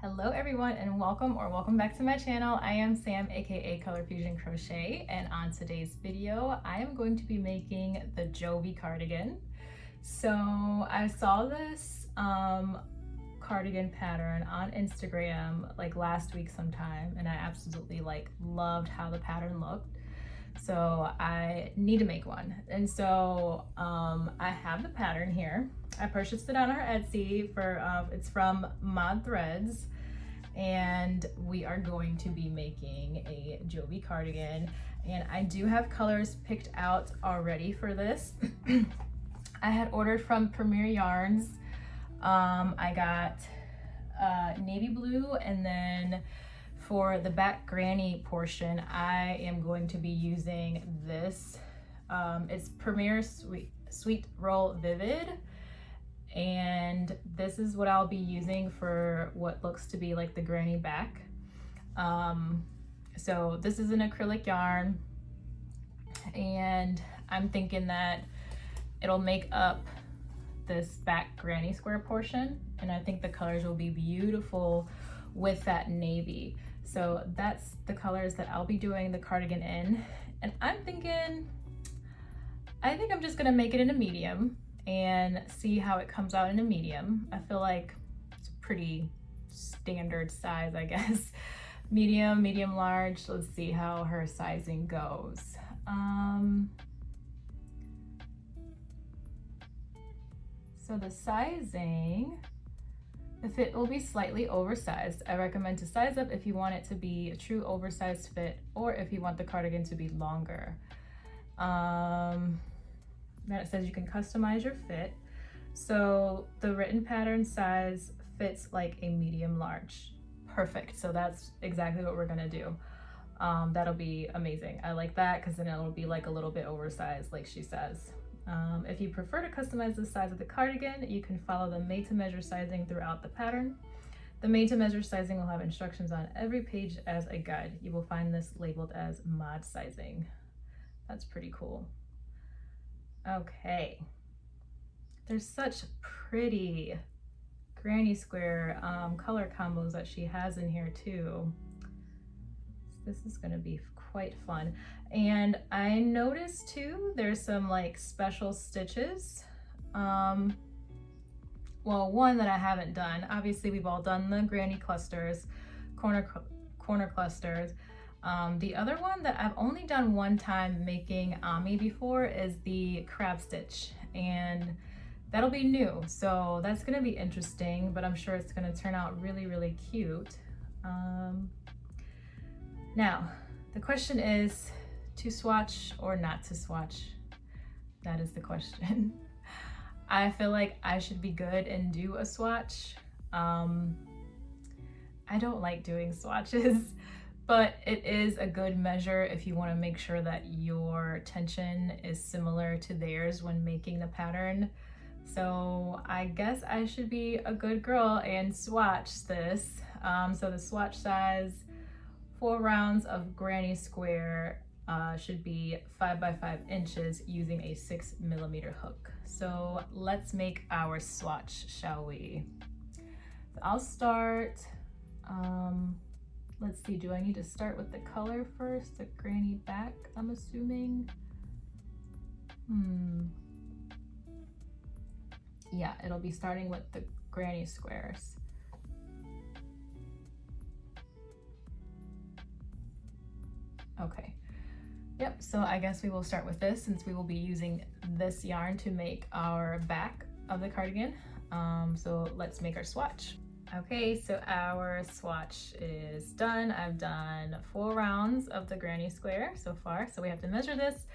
Hello everyone and welcome back to my channel. I am Sam, aka Color Fusion Crochet, and on today's video I am going to be making the Jovie cardigan. So I saw this cardigan pattern on Instagram like last week sometime, and I absolutely loved how the pattern looked. So I need to make one, and so I have the pattern here. I purchased it on her Etsy for it's from Mod Threads, and we are going to be making a Jovie cardigan, and I do have colors picked out already for this. I had ordered from Premier Yarns. I got navy blue, and then for the back granny portion I am going to be using this. It's Premier Sweet Roll Vivid, and this is what I'll be using for what looks to be like the granny back. So this is an acrylic yarn, and I'm thinking that it'll make up this back granny square portion, and I think the colors will be beautiful with that navy. So that's the colors that I'll be doing the cardigan in, and I think I'm just gonna make it in a medium and see how it comes out in a medium. I feel like it's a pretty standard size, I guess. Medium, medium large. Let's see how her sizing goes. So the sizing, the fit will be slightly oversized. I recommend to size up if you want it to be a true oversized fit, or if you want the cardigan to be longer. Then it says you can customize your fit. So the written pattern size fits like a medium large. Perfect. So that's exactly what we're gonna do. That'll be amazing. I like that because then it'll be like a little bit oversized, like she says. If you prefer to customize the size of the cardigan, you can follow the made to measure sizing throughout the pattern. The made to measure sizing will have instructions on every page as a guide. You will find this labeled as mod sizing. That's pretty cool. Okay, there's such pretty granny square color combos that she has in here too. This is gonna be quite fun. And I noticed too, there's some like special stitches. Well, one that I haven't done. Obviously we've all done the granny clusters, corner clusters. The other one that I've only done one time making Ami before is the crab stitch, and that'll be new. So that's gonna be interesting, but I'm sure it's gonna turn out really, really cute. Now, the question is to swatch or not to swatch. That is the question. I feel like I should be good and do a swatch. I don't like doing swatches, but it is a good measure if you want to make sure that your tension is similar to theirs when making the pattern. So I guess I should be a good girl and swatch this. So the swatch size, 4 rounds of granny square, should be 5 by 5 inches using a 6mm hook. So let's make our swatch, shall we? So I'll start, let's see, do I need to start with the color first? The granny back, I'm assuming. Yeah, it'll be starting with the granny squares. Okay. Yep, so I guess we will start with this since we will be using this yarn to make our back of the cardigan. So let's make our swatch. Okay, so our swatch is done. I've done 4 rounds of the granny square so far. So we have to measure this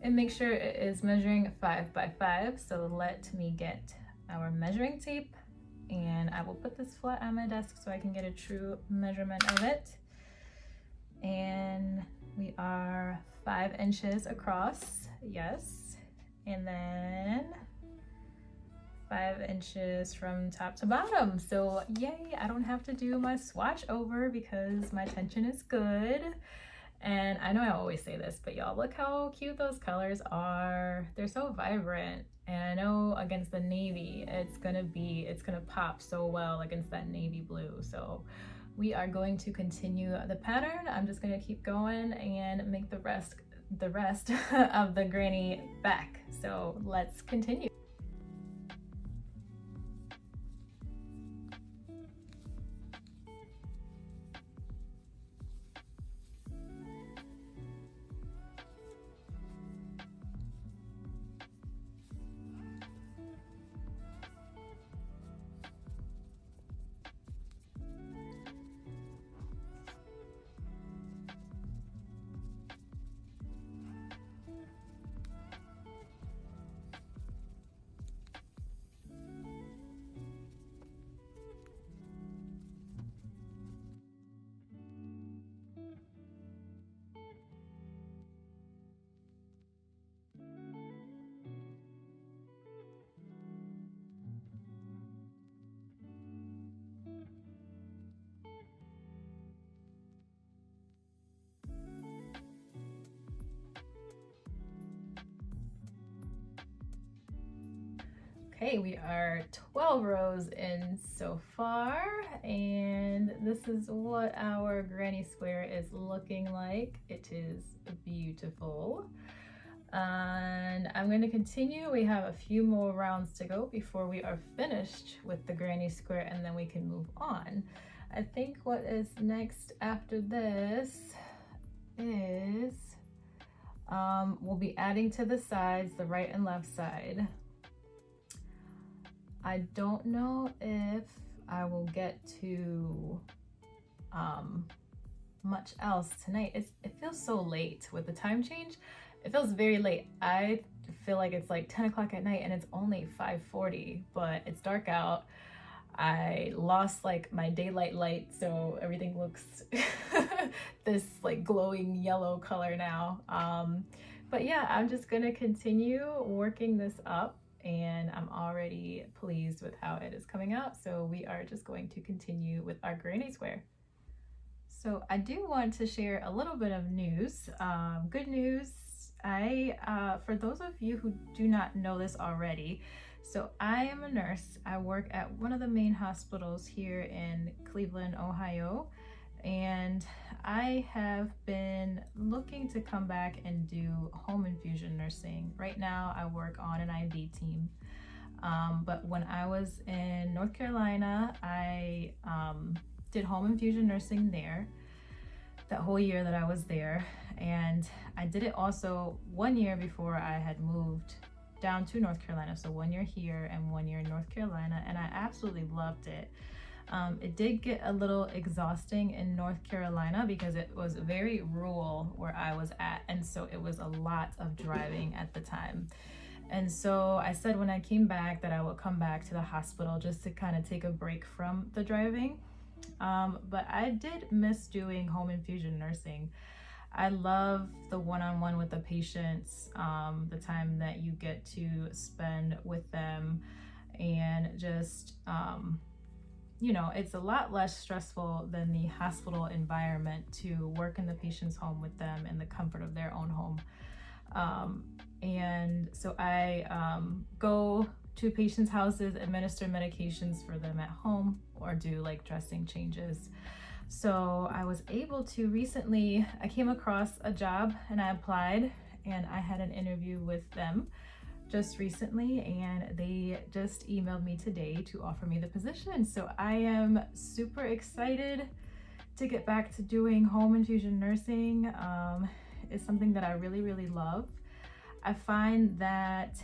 and make sure it is measuring 5 by 5. So let me get our measuring tape, and I will put this flat on my desk so I can get a true measurement of it. And we are 5 inches across, yes, and then 5 inches from top to bottom. So yay, I don't have to do my swatch over because my tension is good. And I know I always say this, but y'all, look how cute those colors are. They're so vibrant, And I know against the navy, it's gonna pop so well against that navy blue. So we are going to continue the pattern. I'm just gonna keep going and make the rest of the granny back. So let's continue. Okay, we are 12 rows in so far, and this is what our granny square is looking like. It is beautiful. And I'm going to continue. We have a few more rounds to go before we are finished with the granny square, and then we can move on. I think what is next after this is we'll be adding to the sides, the right and left side. I don't know if I will get to much else tonight. It feels so late with the time change. It feels very late. I feel like it's like 10 o'clock at night and it's only 5:40, but it's dark out. I lost like my daylight light, so everything looks this like glowing yellow color now. But yeah, I'm just gonna continue working this up, and I'm already pleased with how it is coming out. So we are just going to continue with our granny square. So I do want to share a little bit of news, good news. For those of you who do not know this already, so I am a nurse. I work at one of the main hospitals here in Cleveland, Ohio, and I have been looking to come back and do home infusion nursing. Right now I work on an IV team, but when I was in North Carolina, I did home infusion nursing there that whole year that I was there, and I did it also 1 year before I had moved down to North Carolina. So 1 year here and 1 year in North Carolina, and I absolutely loved it. It did get a little exhausting in North Carolina because it was very rural where I was at, and so it was a lot of driving at the time. And so I said when I came back that I would come back to the hospital just to kind of take a break from the driving. But I did miss doing home infusion nursing. I love the one-on-one with the patients, the time that you get to spend with them, and just you know, it's a lot less stressful than the hospital environment to work in the patient's home with them in the comfort of their own home. And so I go to patients' houses, administer medications for them at home, or do like dressing changes. So I was able to recently, I came across a job and I applied, and I had an interview with them just recently, and they just emailed me today to offer me the position. So I am super excited to get back to doing home infusion nursing. It's something that I really, really love. I find that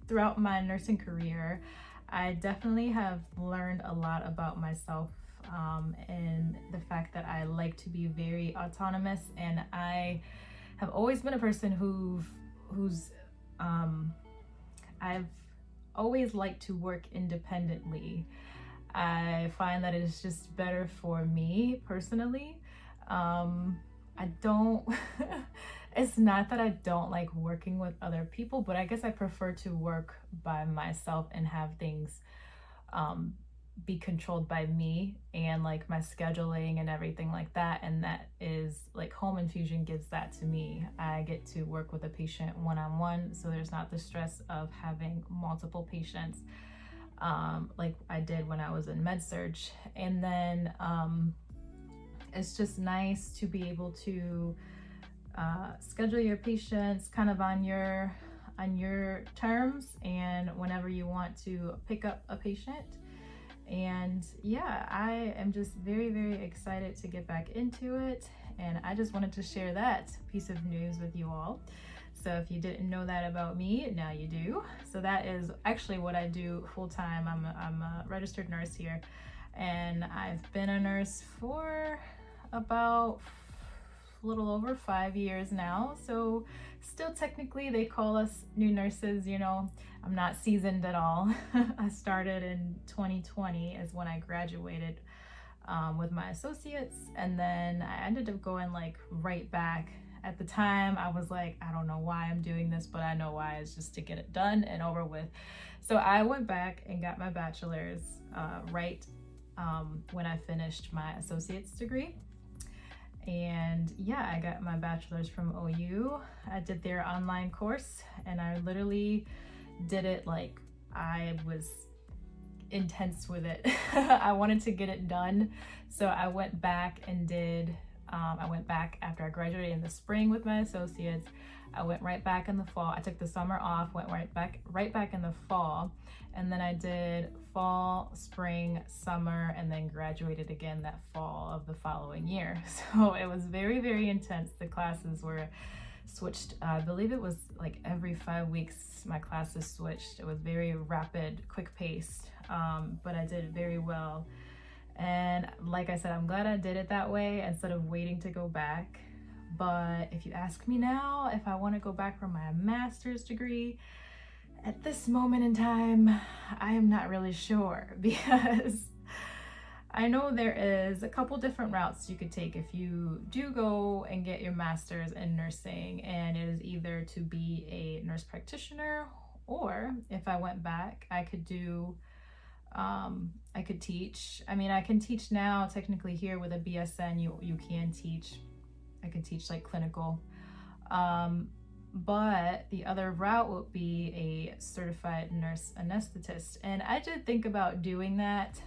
throughout my nursing career, I definitely have learned a lot about myself, and the fact that I like to be very autonomous, and I have always been a person who's I've always liked to work independently. I find that it's just better for me personally. I don't it's not that I don't like working with other people, but I guess I prefer to work by myself and have things be controlled by me and like my scheduling and everything like that. And that is like home infusion gives that to me. I get to work with a patient one-on-one, so there's not the stress of having multiple patients like I did when I was in med surg. And then it's just nice to be able to schedule your patients kind of on your terms and whenever you want to pick up a patient. And yeah, I am just very, very excited to get back into it, and I just wanted to share that piece of news with you all. So if you didn't know that about me, now you do. So that is actually what I do full time. I'm a registered nurse here, and I've been a nurse for about a little over 5 years now. So still technically they call us new nurses, you know. I'm not seasoned at all. I started in 2020 is when I graduated with my associates, and then I ended up going like right back. At the time I was like, I don't know why I'm doing this, but I know why. It's just to get it done and over with. So I went back and got my bachelor's right when I finished my associate's degree. And yeah, I got my bachelor's from OU. I did their online course, and I literally did it like I was intense with it. I wanted to get it done. So I went back and did, I went back after I graduated in the spring with my associates. I went right back in the fall. I took the summer off, went right back in the fall. And then I did fall, spring, summer, and then graduated again that fall of the following year. So it was very, very intense. The classes were switched. I believe it was like every 5 weeks my classes switched. It was very rapid, quick paced, but I did very well. And like I said, I'm glad I did it that way instead of waiting to go back. But if you ask me now if I want to go back for my master's degree, at this moment in time, I am not really sure, because I know there is a couple different routes you could take if you do go and get your master's in nursing, and it is either to be a nurse practitioner, or if I went back, I could do, I could teach. I mean, I can teach now technically here with a BSN, you can teach. I can teach like clinical. But the other route would be a certified nurse anesthetist. And I did think about doing that,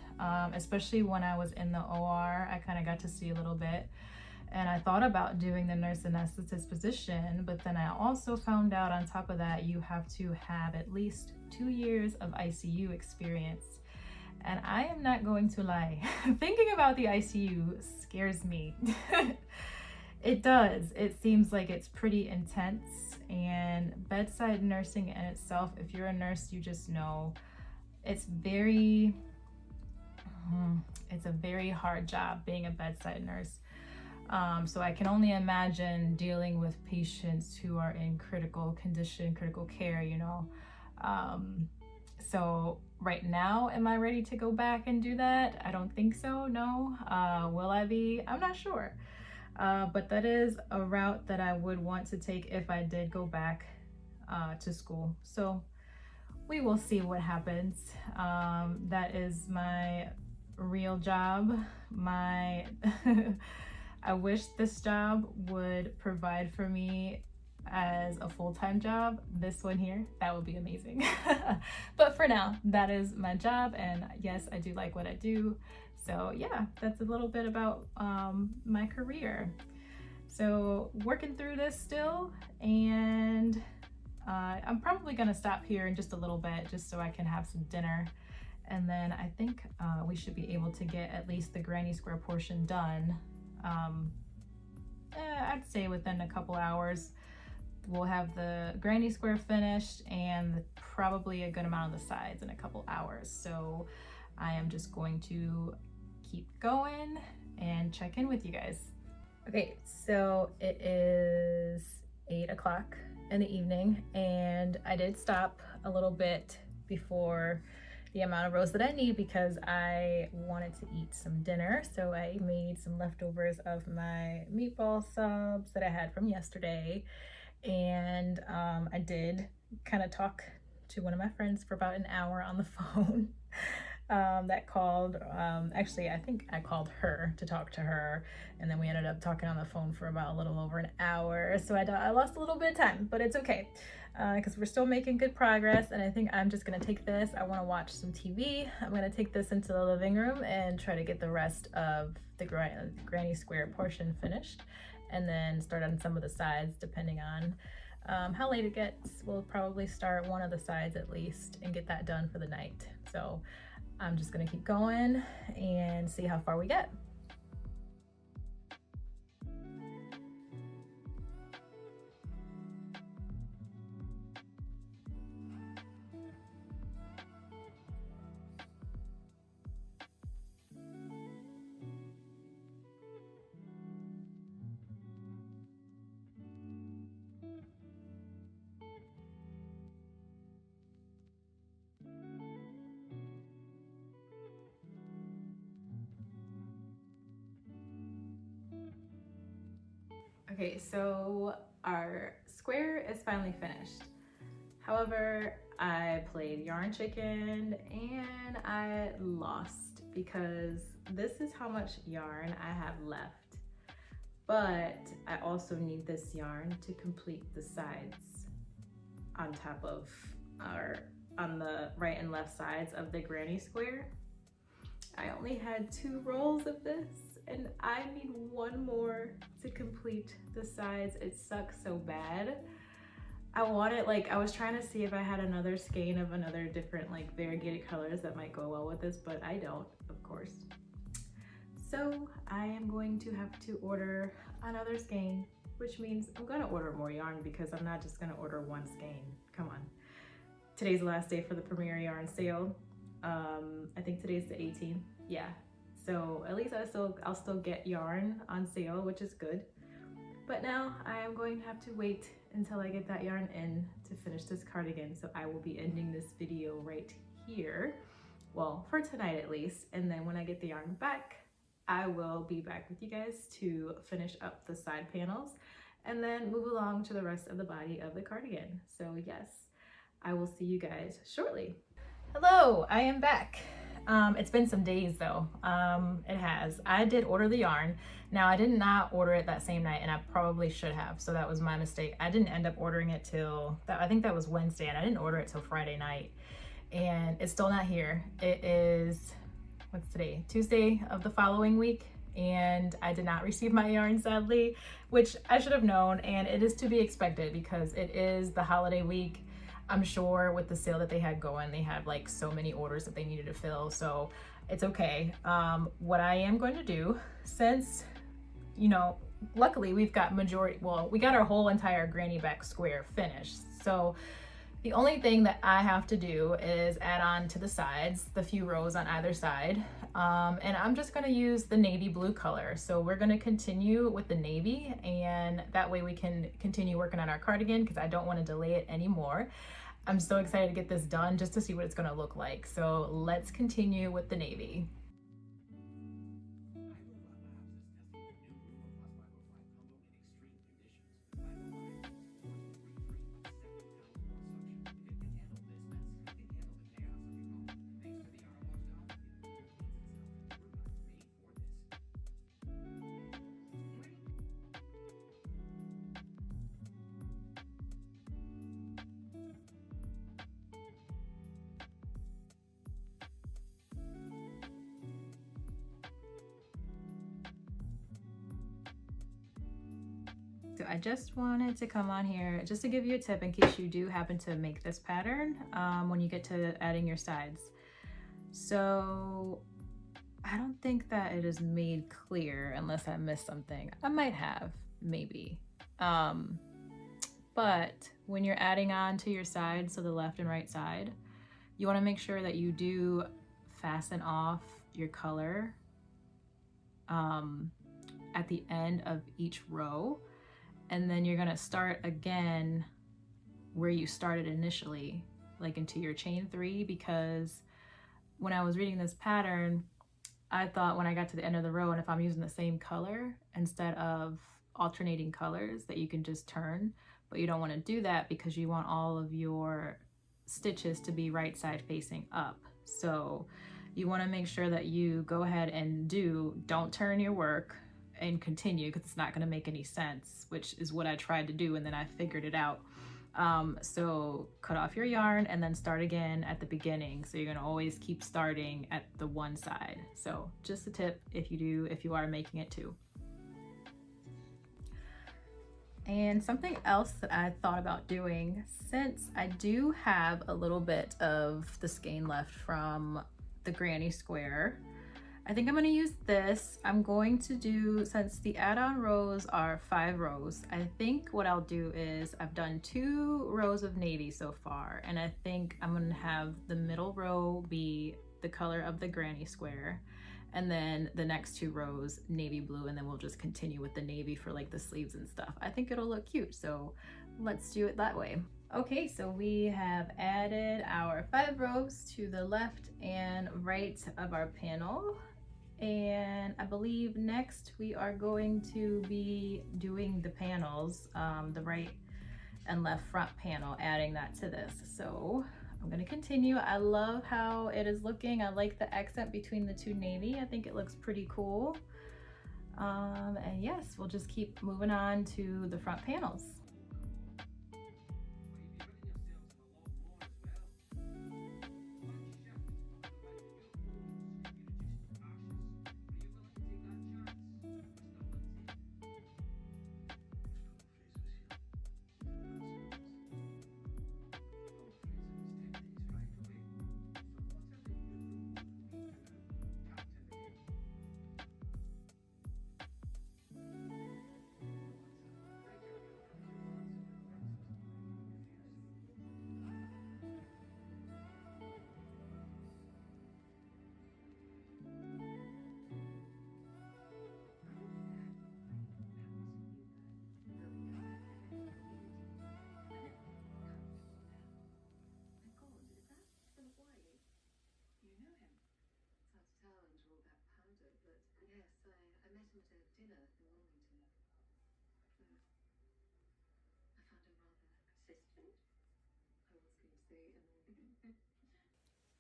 especially when I was in the OR. I kind of got to see a little bit. And I thought about doing the nurse anesthetist position, but then I also found out on top of that, you have to have at least 2 years of ICU experience. And I am not going to lie, thinking about the ICU scares me. It does. It seems like it's pretty intense, and bedside nursing in itself, if you're a nurse, you just know it's a very hard job being a bedside nurse. So I can only imagine dealing with patients who are in critical condition, critical care, you know. So right now, am I ready to go back and do that? I don't think so, no. Will I be? I'm not sure. But that is a route that I would want to take if I did go back to school. So we will see what happens. That is my real job. I wish this job would provide for me as a full-time job. This one here, that would be amazing. But for now, that is my job, and yes, I do like what I do. So yeah, that's a little bit about my career. So working through this still, and I'm probably gonna stop here in just a little bit just so I can have some dinner. And then I think we should be able to get at least the granny square portion done. I'd say within a couple hours. We'll have the granny square finished and probably a good amount of the sides in a couple hours. So I am just going to keep going and check in with you guys. Okay, so it is 8 o'clock in the evening, and I did stop a little bit before the amount of roast that I need because I wanted to eat some dinner. So I made some leftovers of my meatball subs that I had from yesterday. And I did kind of talk to one of my friends for about an hour on the phone. that called. Actually, I think I called her to talk to her, and then we ended up talking on the phone for about a little over an hour. So I lost a little bit of time, but it's okay because we're still making good progress. And I think I'm just gonna take this. I want to watch some TV. I'm gonna take this into the living room and try to get the rest of the granny square portion finished, and then start on some of the sides depending on how late it gets. We'll probably start one of the sides at least and get that done for the night. So I'm just gonna keep going and see how far we get. Okay, so our square is finally finished. However, I played yarn chicken and I lost because this is how much yarn I have left. But I also need this yarn to complete the sides on top of on the right and left sides of the granny square. I only had 2 rolls of this and I need 1 more to complete the sides. It sucks so bad. I wanted, like, I was trying to see if I had another skein of another different, like, variegated colors that might go well with this, but I don't, of course. So I am going to have to order another skein, which means I'm gonna order more yarn because I'm not just gonna order 1 skein. Come on. Today's the last day for the Premier Yarn sale. I think today's the 18th. Yeah. So at least I'll still get yarn on sale, which is good. But now I am going to have to wait until I get that yarn in to finish this cardigan. So I will be ending this video right here. Well, for tonight at least. And then when I get the yarn back, I will be back with you guys to finish up the side panels and then move along to the rest of the body of the cardigan. So yes, I will see you guys shortly. Hello, I am back. It's been some days though. It has. I did order the yarn. Now I did not order it that same night and I probably should have. So that was my mistake. I didn't end up ordering it till, I think that was Wednesday, and I didn't order it till Friday night. And it's still not here. It is, what's today? Tuesday of the following week. And I did not receive my yarn sadly, which I should have known. And it is to be expected because it is the holiday week. I'm sure with the sale that they had going, they had like so many orders that they needed to fill, so it's okay. What I am going to do, since, you know, luckily we've got we got our whole entire granny back square finished. So the only thing that I have to do is add on to the sides, the few rows on either side. And I'm just gonna use the navy blue color. So we're gonna continue with the navy, and that way we can continue working on our cardigan because I don't want to delay it anymore. I'm so excited to get this done just to see what it's gonna look like. So let's continue with the navy. So I just wanted to come on here just to give you a tip in case you do happen to make this pattern when you get to adding your sides. So I don't think that it is made clear unless I missed something. I might have, maybe. But when you're adding on to your sides, so the left and right side, you want to make sure that you do fasten off your color at the end of each row. And then you're gonna start again where you started initially, like into your chain 3, because when I was reading this pattern, I thought when I got to the end of the row, and if I'm using the same color instead of alternating colors, that you can just turn, but you don't want to do that because you want all of your stitches to be right side facing up. So you want to make sure that you go ahead and don't turn your work and continue, because it's not going to make any sense, which is what I tried to do, and then I figured it out. So cut off your yarn and then start again at the beginning. So you're going to always keep starting at the one side. So just a tip if you are making it too. And something else that I thought about doing, since I do have a little bit of the skein left from the granny square, I think I'm going to use this. I'm going to do, since the add-on rows are 5 rows, I think what I'll do is I've done 2 rows of navy so far, and I think I'm going to have the middle row be the color of the granny square, and then the next 2 rows navy blue, and then we'll just continue with the navy for like the sleeves and stuff. I think it'll look cute, so let's do it that way. Okay, so we have added our 5 rows to the left and right of our panel. And I believe next we are going to be doing the panels, the right and left front panel, adding that to this. So I'm going to continue. I love how it is looking. I like the accent between the 2 navy. I think it looks pretty cool. And yes, we'll just keep moving on to the front panels.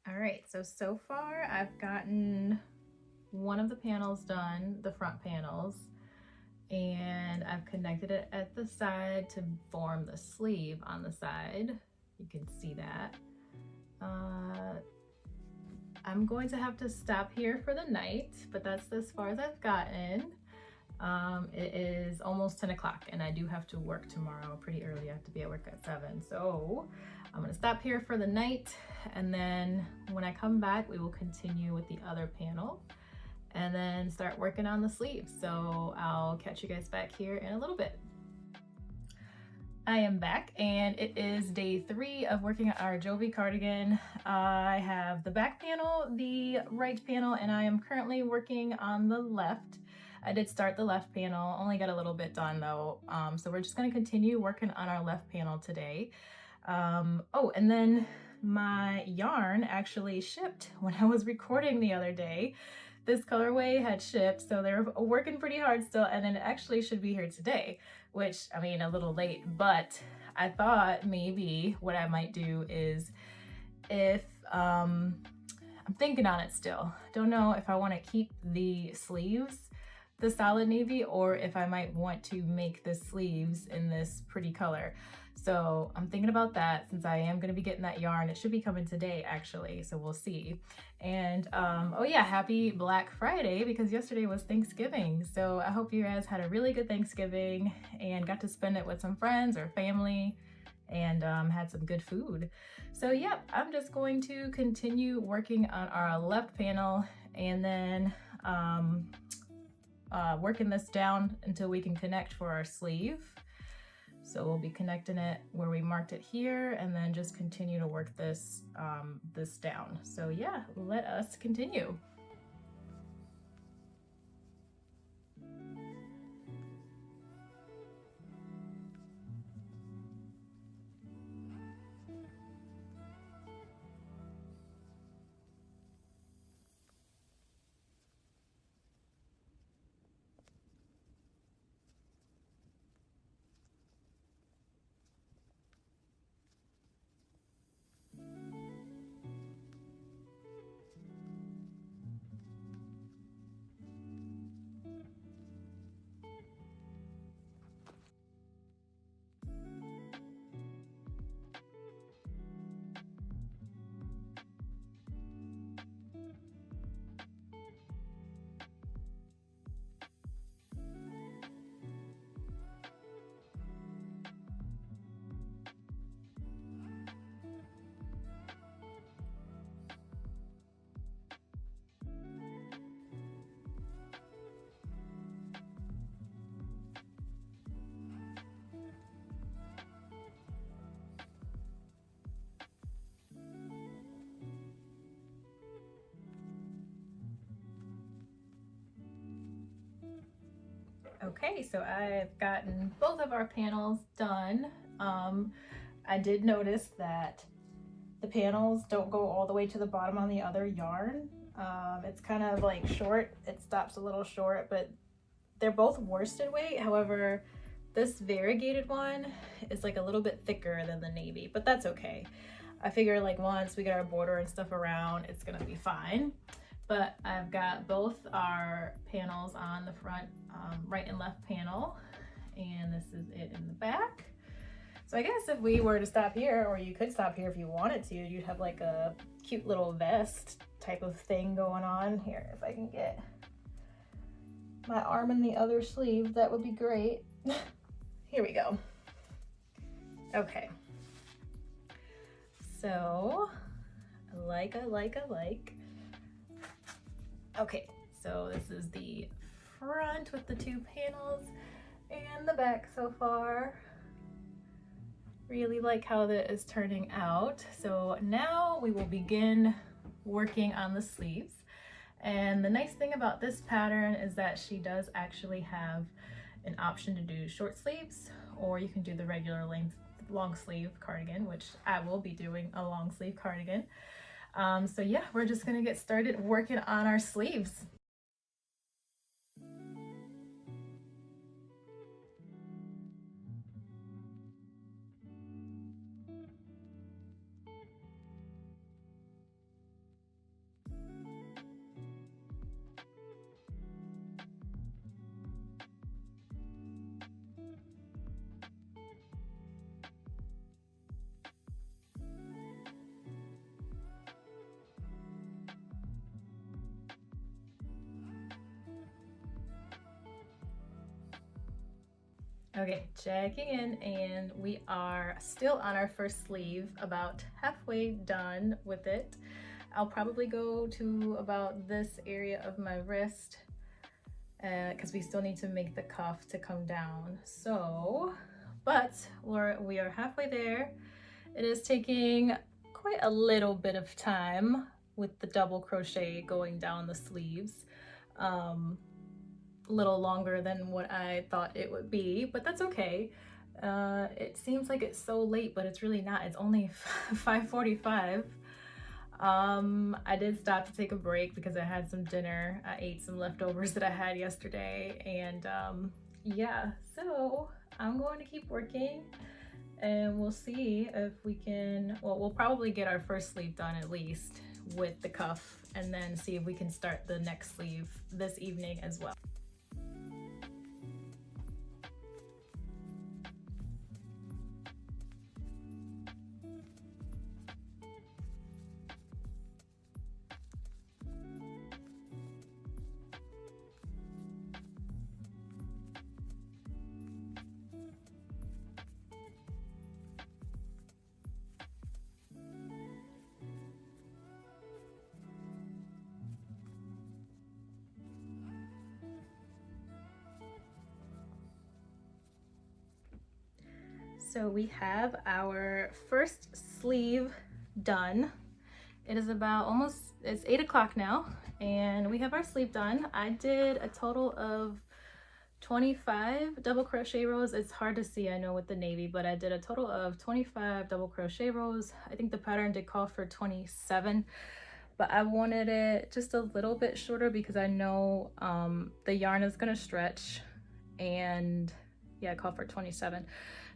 All right, so far I've gotten one of the panels done, the front panels, and I've connected it at the side to form the sleeve on the side. You can see that. I'm going to have to stop here for the night, but that's as far as I've gotten. It is almost 10 o'clock and I do have to work tomorrow pretty early. I have to be at work at 7. So I'm gonna stop here for the night, and then when I come back, we will continue with the other panel and then start working on the sleeves. So I'll catch you guys back here in a little bit. I am back and it is day 3 of working on our Jovie cardigan. I have the back panel, the right panel, and I am currently working on the left. I did start the left panel, only got a little bit done though. So we're just gonna continue working on our left panel today. Oh, and then my yarn actually shipped when I was recording the other day. This colorway had shipped, so they're working pretty hard still, and then it actually should be here today, which, I mean, a little late, but I thought maybe what I might do is, if, I'm thinking on it still. Don't know if I want to keep the sleeves the solid navy, or if I might want to make the sleeves in this pretty color. So I'm thinking about that, since I am going to be getting that yarn. It should be coming today actually, so we'll see. And oh yeah, happy Black Friday, because yesterday was Thanksgiving. So I hope you guys had a really good Thanksgiving and got to spend it with some friends or family, and had some good food. So yep, I'm just going to continue working on our left panel, and then working this down until we can connect for our sleeve. So we'll be connecting it where we marked it here, and then just continue to work this this down. So yeah, let us continue. Okay, so I've gotten both of our panels done. I did notice that the panels don't go all the way to the bottom on the other yarn. It's kind of like short, it stops a little short, but they're both worsted weight. However, this variegated one is like a little bit thicker than the navy, but that's okay. I figure like once we get our border and stuff around, it's gonna be fine. But I've got both our panels on the front, right and left panel, and this is it in the back. So I guess if we were to stop here, or you could stop here if you wanted to, you'd have like a cute little vest type of thing going on. Here, if I can get my arm in the other sleeve, that would be great. Here we go. Okay. So, I like. Okay, so this is the front with the two panels and the back so far. Really like how that is turning out. So now we will begin working on the sleeves. And the nice thing about this pattern is that she does actually have an option to do short sleeves, or you can do the regular length long sleeve cardigan, which I will be doing a long sleeve cardigan. So yeah, we're just gonna get started working on our sleeves. Okay, checking in, and we are still on our first sleeve, about halfway done with it. I'll probably go to about this area of my wrist because we still need to make the cuff to come down. So, but we are halfway there. It is taking quite a little bit of time with the double crochet going down the sleeves. A little longer than what I thought it would be, but that's okay. It seems like it's so late, but it's really not. It's only 5:45. I did stop to take a break because I had some dinner. I ate some leftovers that I had yesterday, and yeah, so I'm going to keep working, and we'll see if we can, well, we'll probably get our first sleeve done at least with the cuff, and then see if we can start the next sleeve this evening as well. So we have our first sleeve done. It is about it's 8 o'clock now, and we have our sleeve done. I did a total of 25 double crochet rows. It's hard to see, I know, with the navy, but I did a total of 25 double crochet rows. I think the pattern did call for 27, but I wanted it just a little bit shorter because I know the yarn is gonna stretch, and yeah, I called for 27.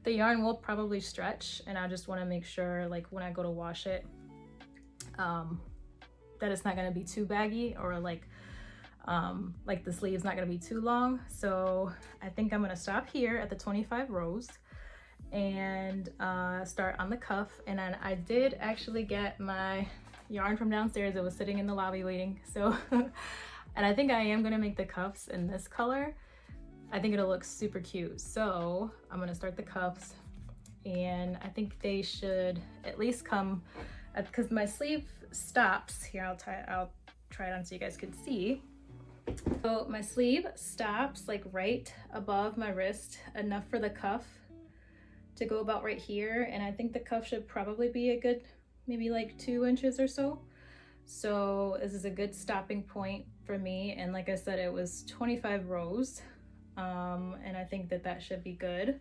The yarn will probably stretch, and I just want to make sure, like when I go to wash it, that it's not going to be too baggy, or like the sleeve's not going to be too long. So I think I'm going to stop here at the 25 rows and start on the cuff. And then I did actually get my yarn from downstairs. It was sitting in the lobby waiting. So, and I think I am going to make the cuffs in this color. I think it'll look super cute. So I'm gonna start the cuffs, and I think they should at least come, because my sleeve stops here. I'll try it on so you guys can see. So my sleeve stops like right above my wrist, enough for the cuff to go about right here. And I think the cuff should probably be a good, maybe like 2 inches or so. So this is a good stopping point for me. And like I said, it was 25 rows. and I think that that should be good.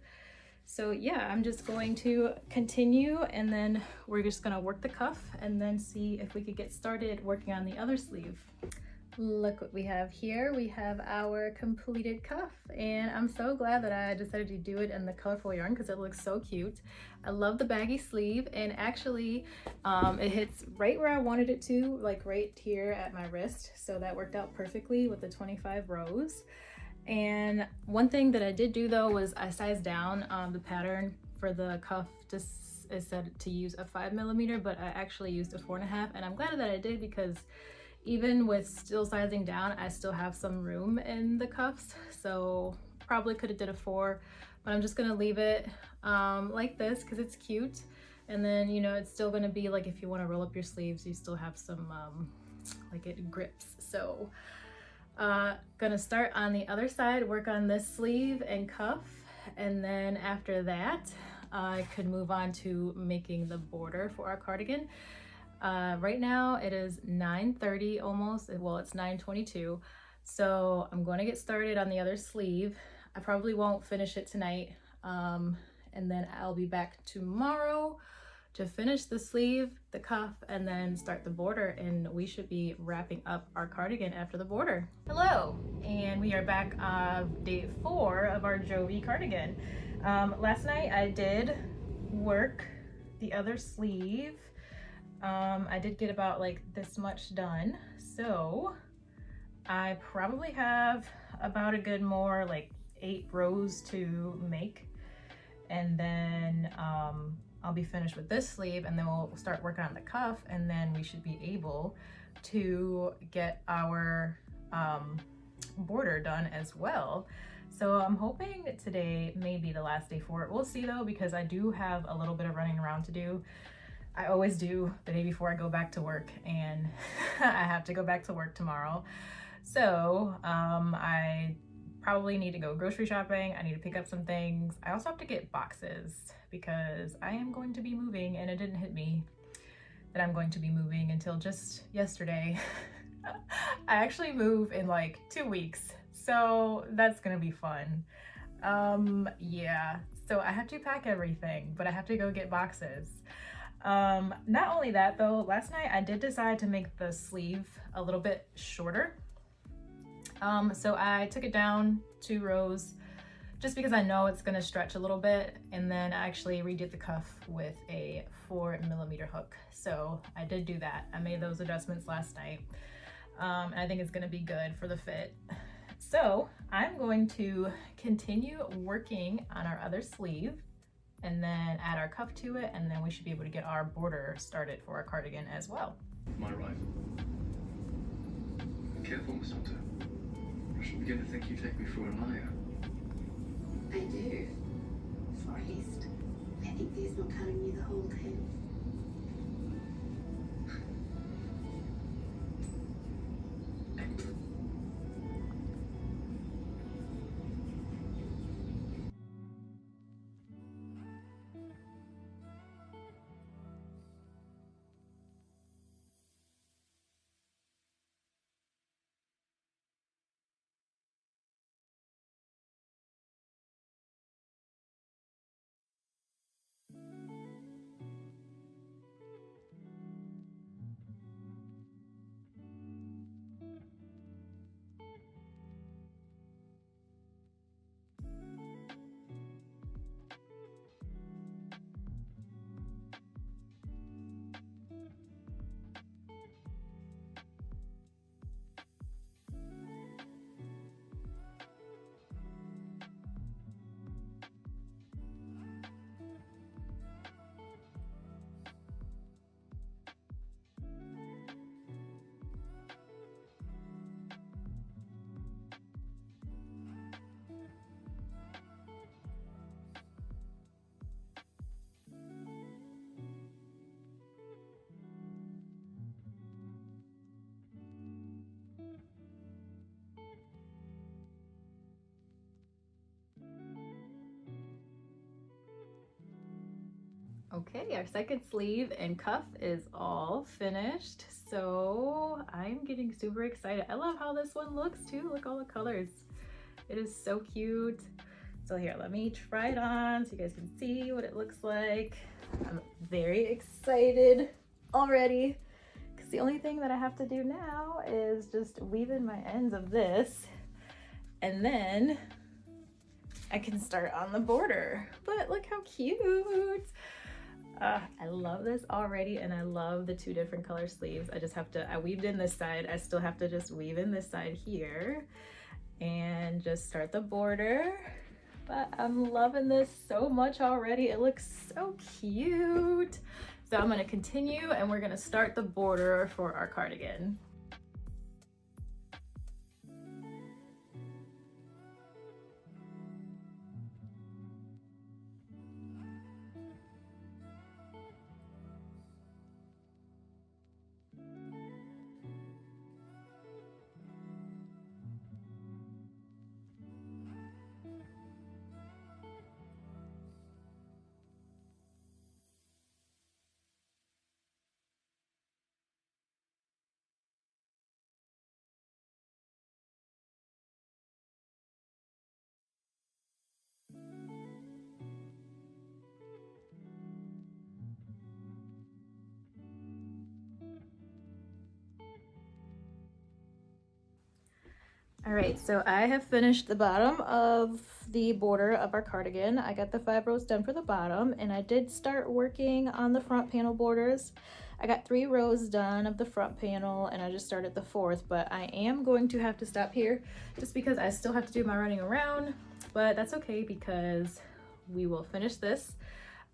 So yeah, I'm just going to continue, and then we're just gonna work the cuff and then see if we could get started working on the other sleeve. Look what we have here. We have our completed cuff, and I'm so glad that I decided to do it in the colorful yarn because it looks so cute. I love the baggy sleeve, and actually it hits right where I wanted it to, like right here at my wrist. So that worked out perfectly with the 25 rows. And one thing that I did do though was I sized down the pattern for the cuff. Just it said to use a 5mm, but I actually used a 4.5, and I'm glad that I did because even with still sizing down, I still have some room in the cuffs, so probably could have did a 4, but I'm just gonna leave it like this because it's cute. And then, you know, it's still gonna be like if you want to roll up your sleeves, you still have some like it grips. So gonna start on the other side, work on this sleeve and cuff, and then after that I could move on to making the border for our cardigan. Right now it is 9:30 almost. Well, it's 9:22. So I'm going to get started on the other sleeve. I probably won't finish it tonight. And then I'll be back tomorrow to finish the sleeve, the cuff, and then start the border, and we should be wrapping up our cardigan after the border. Hello, and we are back on day 4 of our Jovie cardigan. Last night I did work the other sleeve. I did get about like this much done, so I probably have about a good more like 8 rows to make, and then I'll be finished with this sleeve, and then we'll start working on the cuff, and then we should be able to get our border done as well. So I'm hoping today may be the last day for it. We'll see though, because I do have a little bit of running around to do. I always do the day before I go back to work, and I have to go back to work tomorrow. So I probably need to go grocery shopping. I need to pick up some things. I also have to get boxes because I am going to be moving, and it didn't hit me that I'm going to be moving until just yesterday. I actually move in like 2 weeks, so that's gonna be fun. Yeah, so I have to pack everything, but I have to go get boxes. Not only that though, last night I did decide to make the sleeve a little bit shorter. So I took it down 2 rows just because I know it's gonna stretch a little bit, and then I actually redid the cuff with a 4mm hook. So I did do that. I made those adjustments last night, and I think it's gonna be good for the fit. So I'm going to continue working on our other sleeve and then add our cuff to it, and then we should be able to get our border started for our cardigan as well. Am I right? Be careful, Miss Hunter. I should begin to think you take me for a liar. I do. For at least, I think there's not telling you the whole tale. Okay, our second sleeve and cuff is all finished, so I'm getting super excited. I love how this one looks too. Look, all the colors. It is so cute. So here, let me try it on so you guys can see what it looks like. I'm very excited already because the only thing that I have to do now is just weave in my ends of this, and then I can start on the border. But look how cute. I love this already, and I love the 2 different color sleeves. I weaved in this side. I still have to just weave in this side here and just start the border. But I'm loving this so much already. It looks so cute. So I'm gonna continue and we're gonna start the border for our cardigan. All right, so I have finished the bottom of the border of our cardigan. I got the 5 rows done for the bottom, and I did start working on the front panel borders. I got 3 rows done of the front panel, and I just started the 4th, but I am going to have to stop here just because I still have to do my running around, but that's okay because we will finish this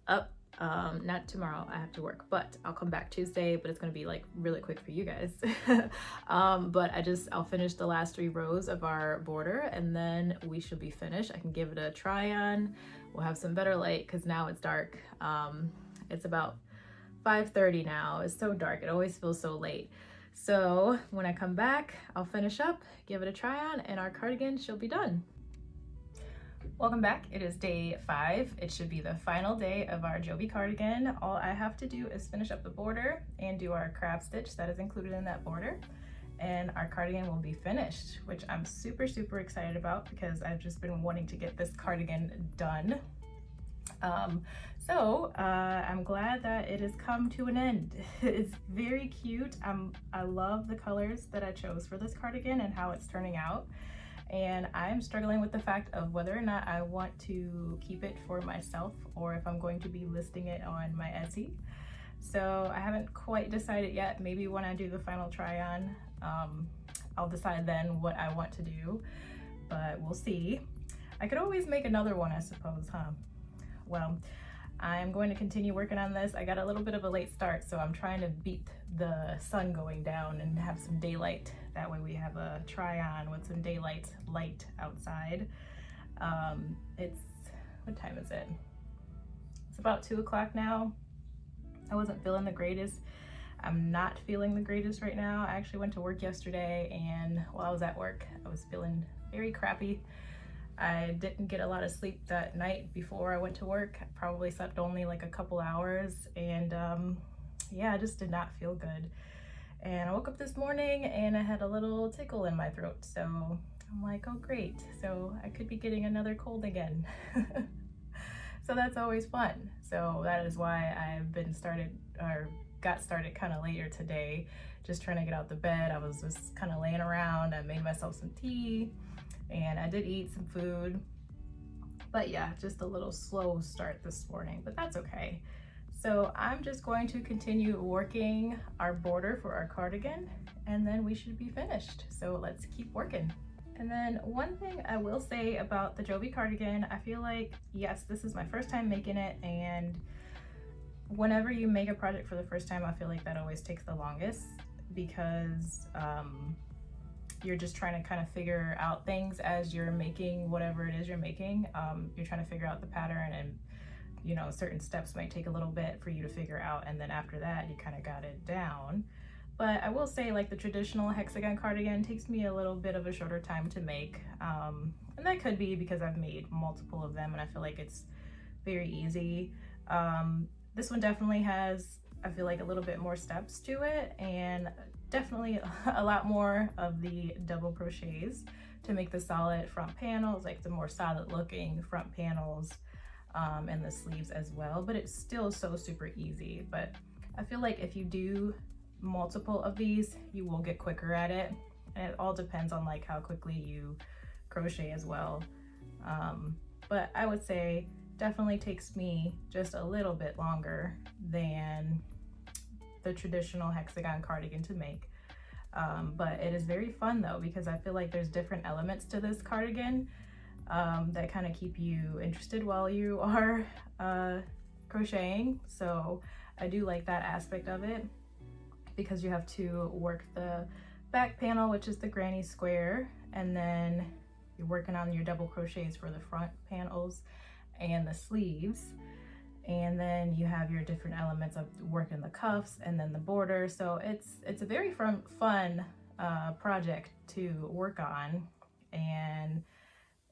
up. Not tomorrow, I have to work, but I'll come back Tuesday, but it's gonna be like really quick for you guys. But I'll finish the last 3 rows of our border and then we should be finished. I can give it a try on. We'll have some better light because now it's dark. It's about 5:30 now. It's so dark, it always feels so late. So when I come back, I'll finish up, give it a try on, and our cardigan should be done. Welcome back. It is day 5. It should be the final day of our Jovie cardigan. All I have to do is finish up the border and do our crab stitch that is included in that border, and our cardigan will be finished, which I'm super excited about because I've just been wanting to get this cardigan done. I'm glad that it has come to an end. It's very cute. I love the colors that I chose for this cardigan and how it's turning out. And I'm struggling with the fact of whether or not I want to keep it for myself or if I'm going to be listing it on my Etsy. So I haven't quite decided yet. Maybe when I do the final try on, I'll decide then what I want to do, but we'll see. I could always make another one, I suppose, huh? Well, I'm going to continue working on this. I got a little bit of a late start, so I'm trying to beat the sun going down and have some daylight. That way we have a try on with some daylight light outside. What time is it? It's about 2 o'clock now. I wasn't feeling the greatest. I'm not feeling the greatest right now. I actually went to work yesterday, and while I was at work, I was feeling very crappy. I didn't get a lot of sleep that night before I went to work. I probably slept only like a couple hours, and yeah, I just did not feel good. And I woke up this morning and I had a little tickle in my throat, so I'm like, oh great, so I could be getting another cold again. So that's always fun. So that is why I've got started kind of later today, just trying to get out the bed. I was just kind of laying around. I made myself some tea and I did eat some food, but yeah, just a little slow start this morning, but that's okay. So I'm just going to continue working our border for our cardigan and then we should be finished. So let's keep working. And then one thing I will say about the Jovie cardigan, I feel like, yes, this is my first time making it, and whenever you make a project for the first time, I feel like that always takes the longest because you're just trying to kind of figure out things as you're making whatever it is you're making. You're trying to figure out the pattern, and you know, certain steps might take a little bit for you to figure out, and then after that you kind of got it down. But I will say, like, the traditional hexagon cardigan takes me a little bit of a shorter time to make, and that could be because I've made multiple of them and I feel like it's very easy. This one definitely has, I feel like, a little bit more steps to it, and definitely a lot more of the double crochets. to make the solid front panels, like the more solid looking front panels, and the sleeves as well, but it's still so super easy. But I feel like if you do multiple of these, you will get quicker at it, and it all depends on like how quickly you crochet as well. But I would say definitely takes me just a little bit longer than the traditional hexagon cardigan to make. But it is very fun though, because I feel like there's different elements to this cardigan that kind of keep you interested while you are crocheting. So I do like that aspect of it, because you have to work the back panel, which is the granny square, and then you're working on your double crochets for the front panels and the sleeves. And then you have your different elements of working the cuffs and then the border. So it's a very fun project to work on, and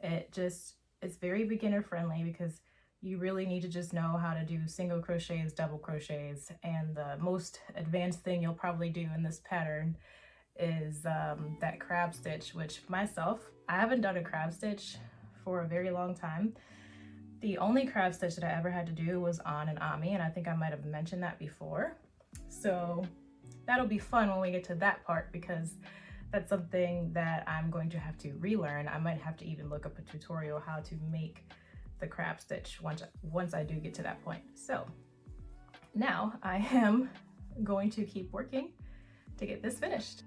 it's very beginner friendly, because you really need to just know how to do single crochets, double crochets, and the most advanced thing you'll probably do in this pattern is that crab stitch, which myself, I haven't done a crab stitch for a very long time. The only crab stitch that I ever had to do was on an Ami, and I think I might have mentioned that before. So that'll be fun when we get to that part, because that's something that I'm going to have to relearn. I might have to even look up a tutorial how to make the crab stitch once I do get to that point. So now I am going to keep working to get this finished.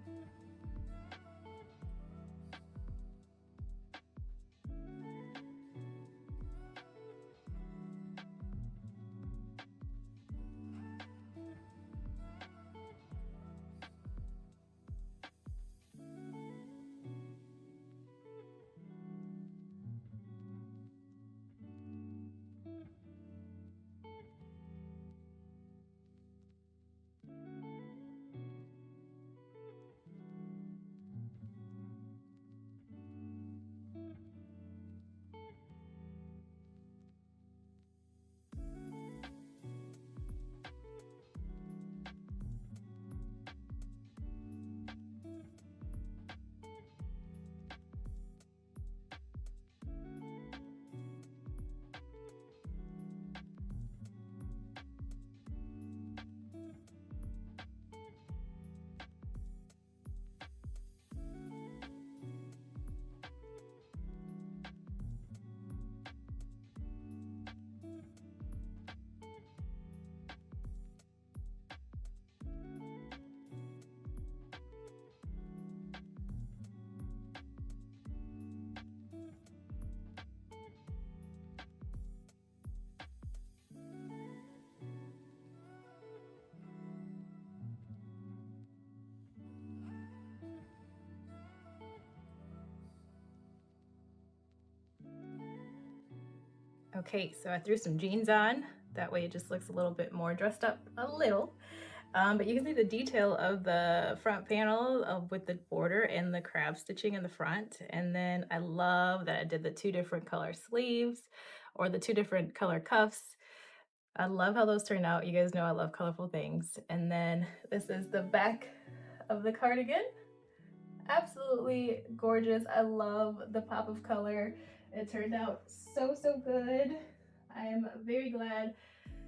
Okay, so I threw some jeans on. That way it just looks a little bit more dressed up, a little. But you can see the detail of the front panel with the border and the crab stitching in the front. And then I love that I did the 2 different color sleeves, or the 2 different color cuffs. I love how those turned out. You guys know I love colorful things. And then this is the back of the cardigan. Absolutely gorgeous. I love the pop of color. It turned out so good. I am very glad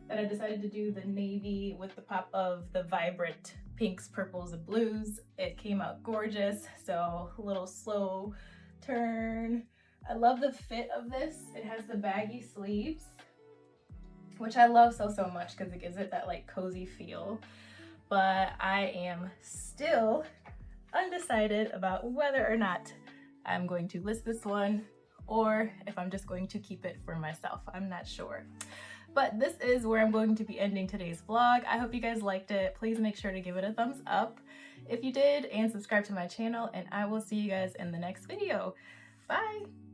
that I decided to do the navy with the pop of the vibrant pinks, purples, and blues. It came out gorgeous. So a little slow turn. I love the fit of this. It has the baggy sleeves, which I love so much, because it gives it that like cozy feel. But I am still undecided about whether or not I'm going to list this one, or if I'm just going to keep it for myself. I'm not sure. But this is where I'm going to be ending today's vlog. I hope you guys liked it. Please make sure to give it a thumbs up if you did, and subscribe to my channel, and I will see you guys in the next video. Bye!